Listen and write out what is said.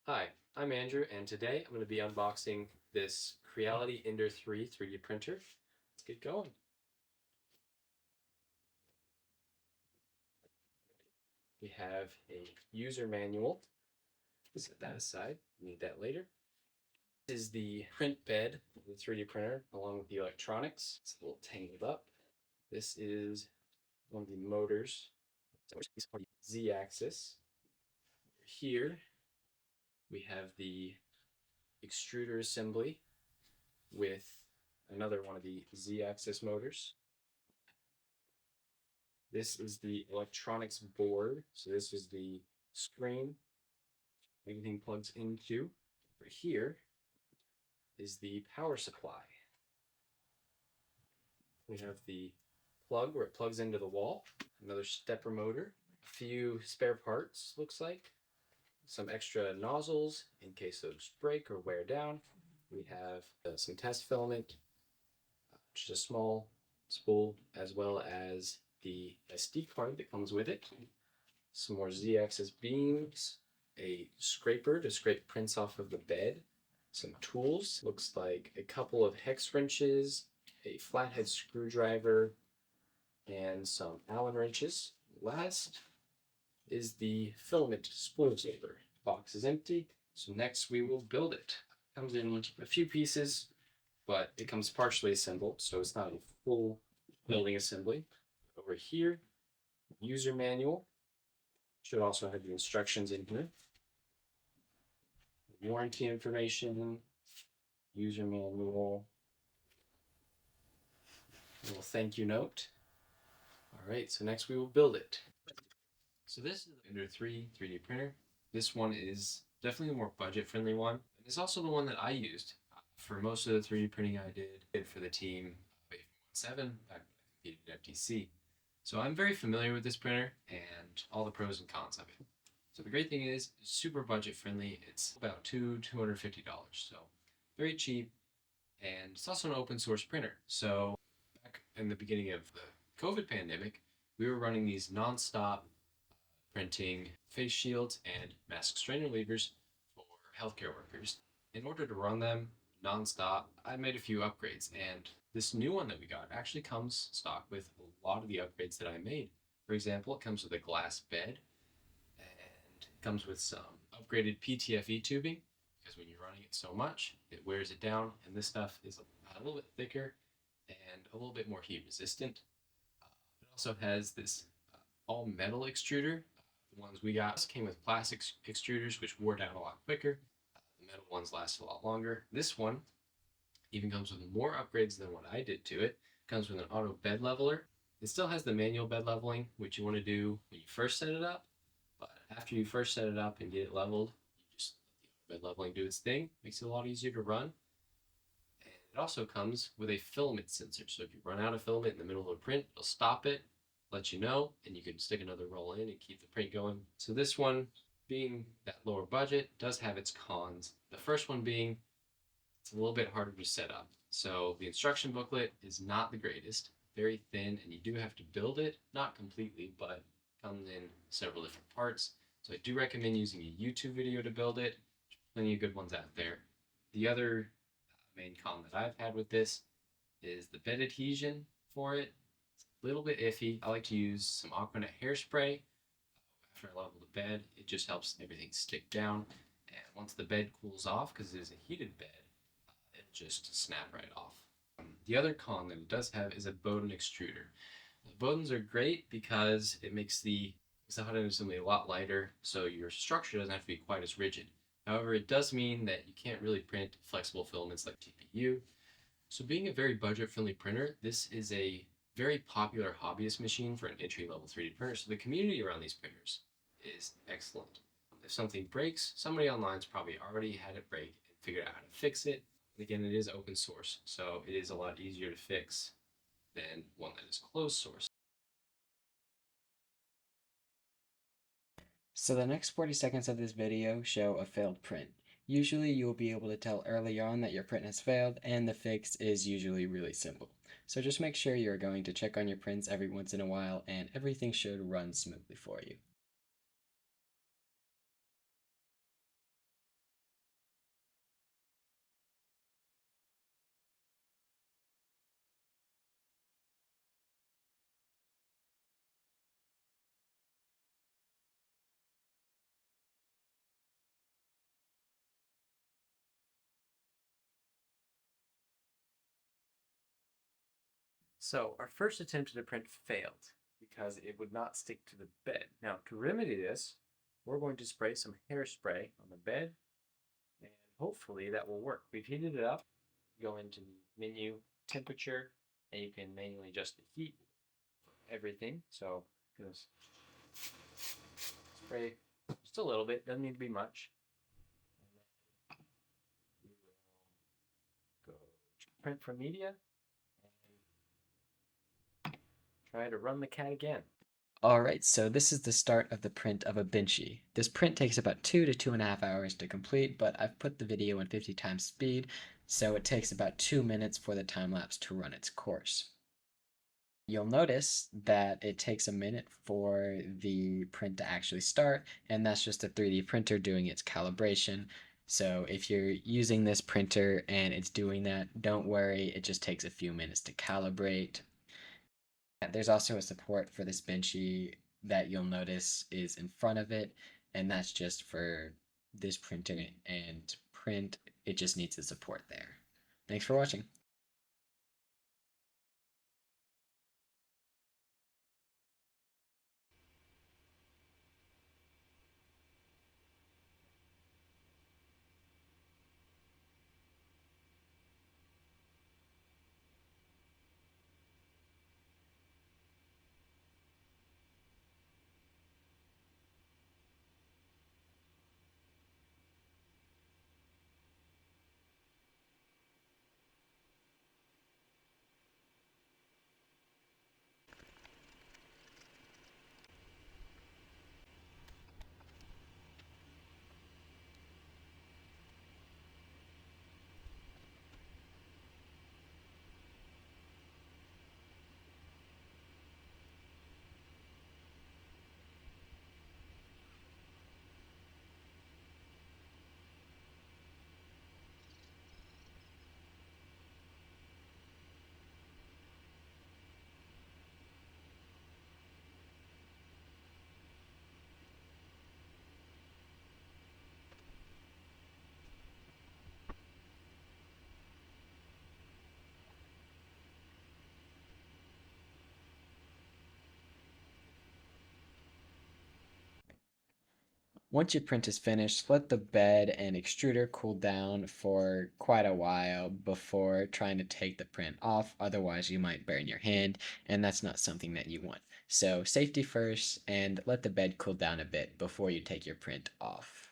Hi, I'm Andrew, and today I'm going to be unboxing this Creality Ender 3 3D printer. Let's get going. We have a user manual. Set that aside, need that later. This is the print bed of the 3D printer along with the electronics. It's a little tangled up. This is one of the motors. Z-axis. Here we have the extruder assembly with another one of the Z-axis motors. This is the electronics board. So this is the screen everything plugs into. Over here is the power supply. We have the plug where it plugs into the wall, another stepper motor, a few spare parts, looks like, some extra nozzles in case those break or wear down. We have some test filament, which is a small spool, as well as the SD card that comes with it. Some more Z-axis beams, a scraper to scrape prints off of the bed, some tools, looks like a couple of hex wrenches, a flathead screwdriver, and some Allen wrenches. Last is the filament spool saver. Box is empty, so next we will build it. Comes in a few pieces, but it comes partially assembled, so it's not a full building assembly. Over here, user manual. Should also have the instructions in here. Warranty information, user manual, a little thank you note. All right, so next we will build it. So this is the Ender 3 3D printer. This one is definitely the more budget-friendly one. And it's also the one that I used for most of the 3D printing I did for the team 817 back when I competed at FTC. So I'm very familiar with this printer and all the pros and cons of it. So the great thing is, it's super budget friendly. It's about $250, so very cheap, and it's also an open source printer. So back in the beginning of the COVID pandemic, we were running these non-stop printing face shields and mask strain relievers for healthcare workers. In order to run them non-stop, I made a few upgrades, and this new one that we got actually comes stock with a lot of the upgrades that I made. For example, it comes with a glass bed, and it comes with some upgraded PTFE tubing, because when you're running it so much, it wears it down, and this stuff is a little bit thicker and a little bit more heat resistant. It also has this all metal extruder. The ones we got came with plastic extruders, which wore down a lot quicker. The metal ones last a lot longer. This one even comes with more upgrades than what I did to it. It comes with an auto bed leveler. It still has the manual bed leveling, which you want to do when you first set it up. But after you first set it up and get it leveled, you just let the bed leveling do its thing. Makes it a lot easier to run. And it also comes with a filament sensor. So if you run out of filament in the middle of a print, it'll stop it, let you know, and you can stick another roll in and keep the print going. So this one, being that lower budget, does have its cons. The first one being it's a little bit harder to set up. So the instruction booklet is not the greatest, very thin, and you do have to build it, not completely, but comes in several different parts. So I do recommend using a YouTube video to build it. There's plenty of good ones out there. The other main con that I've had with this is the bed adhesion for it. It's a little bit iffy. I like to use some Aquanet hairspray. After I level the bed, it just helps everything stick down. And once the bed cools off, because it is a heated bed, it'll just snap right off. The other con that it does have is a Bowden extruder. The Bowdens are great because it makes the hot end assembly a lot lighter, so your structure doesn't have to be quite as rigid. However, it does mean that you can't really print flexible filaments like TPU. So being a very budget-friendly printer, this is a very popular hobbyist machine for an entry-level 3D printer, so the community around these printers is excellent. If something breaks, somebody online's probably already had it break and figured out how to fix it. And again, it is open source, so it is a lot easier to fix than one that is closed source. So the next 40 seconds of this video show a failed print. Usually you will be able to tell early on that your print has failed, and the fix is usually really simple. So just make sure you're going to check on your prints every once in a while, and everything should run smoothly for you. So our first attempt at a print failed because it would not stick to the bed. Now to remedy this, we're going to spray some hairspray on the bed and hopefully that will work. We've heated it up. Go into the menu temperature and you can manually adjust the heat for everything. So just spray just a little bit, doesn't need to be much. And then we will go print from media and try to run the cat again. Alright, so this is the start of the print of a Benchy. This print takes about 2 to 2.5 hours to complete, but I've put the video in 50 times speed, so it takes about 2 minutes for the time lapse to run its course. You'll notice that it takes a minute for the print to actually start, and that's just a 3D printer doing its calibration. So if you're using this printer and it's doing that, don't worry, it just takes a few minutes to calibrate. There's also a support for this Benchy that you'll notice is in front of it, and that's just for this printer and print. It just needs the support there. Thanks for watching. Once your print is finished, let the bed and extruder cool down for quite a while before trying to take the print off. Otherwise, you might burn your hand, and that's not something that you want. So safety first, and let the bed cool down a bit before you take your print off.